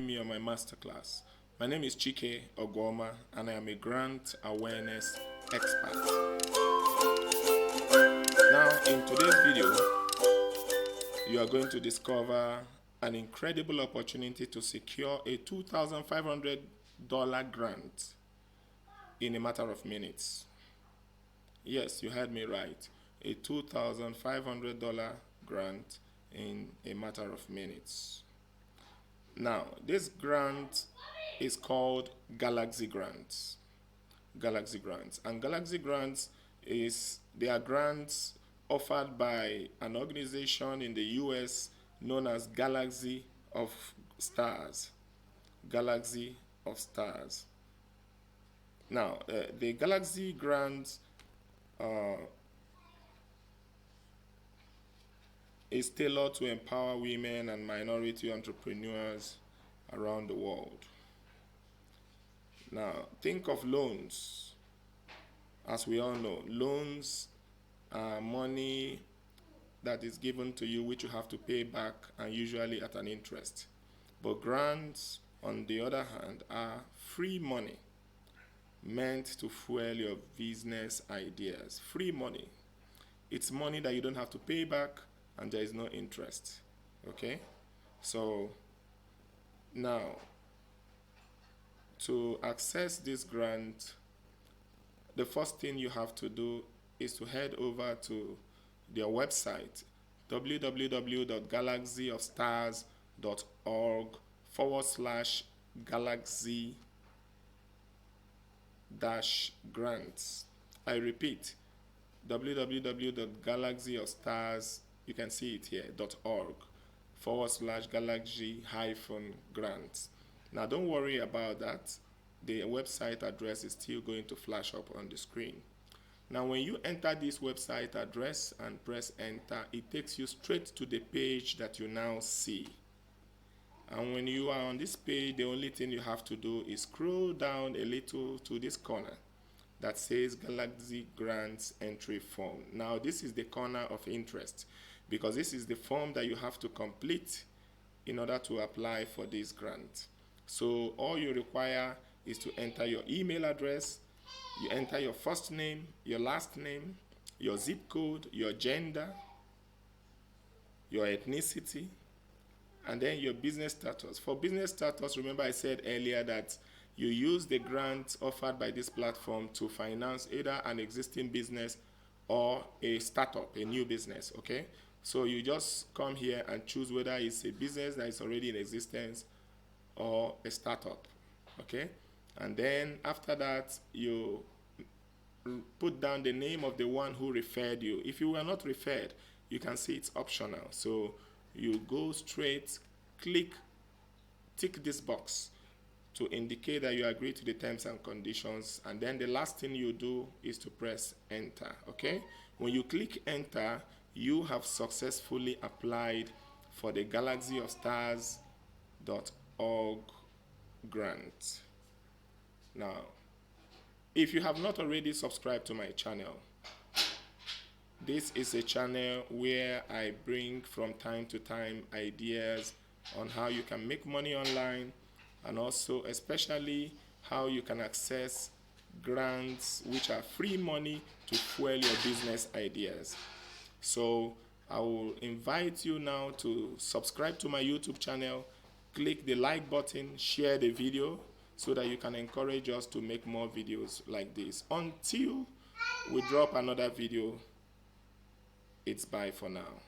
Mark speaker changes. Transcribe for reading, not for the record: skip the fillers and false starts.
Speaker 1: Me on my masterclass. My name is Chike Ogwoma and I am a grant awareness expert. Now, in today's video, you are going to discover an incredible opportunity to secure a $2,500 grant in a matter of minutes. Yes, you heard me right. A $2,500 grant in a matter of minutes. Now, this grant is called Galaxy Grants. Galaxy Grants. And Galaxy Grants they are grants offered by an organization in the US known as Galaxy of Stars. Galaxy of Stars. Now, the Galaxy Grants is tailored to empower women and minority entrepreneurs around the world. Now, think of loans. As we all know, loans are money that is given to you which you have to pay back, and usually at an interest. But grants, on the other hand, are free money meant to fuel your business ideas. Free money. It's money that you don't have to pay back and there is no interest. Okay? So now, to access this grant, the first thing you have to do is to head over to their website, www.galaxyofstars.org/grants. I repeat, www.galaxyofstars, you can see it here, .org/galaxy-grants. Now don't worry about that. The website address is still going to flash up on the screen. Now when you enter this website address and press enter, it takes you straight to the page that you now see. And when you are on this page, the only thing you have to do is scroll down a little to this corner that says Galaxy Grants Entry Form. Now this is the corner of interest because this is the form that you have to complete in order to apply for this grant. So all you require is to enter your email address, you enter your first name, your last name, your zip code, your gender, your ethnicity, and then your business status. For business status, remember I said earlier that you use the grant offered by this platform to finance either an existing business or a startup, a new business, okay? So you just come here and choose whether it's a business that is already in existence or a startup, okay? And then after that, you put down the name of the one who referred you. If you were not referred, you can see it's optional. So you go straight, tick this box to indicate that you agree to the terms and conditions, and then the last thing you do is to press enter, okay? When you click enter, you have successfully applied for the galaxyofstars.org grant. Now, if you have not already subscribed to my channel, this is a channel where I bring from time to time ideas on how you can make money online, and also especially how you can access grants which are free money to fuel your business ideas. So I will invite you now to subscribe to my YouTube channel, click the like button, share the video so that you can encourage us to make more videos like this. Until we drop another video, it's bye for now.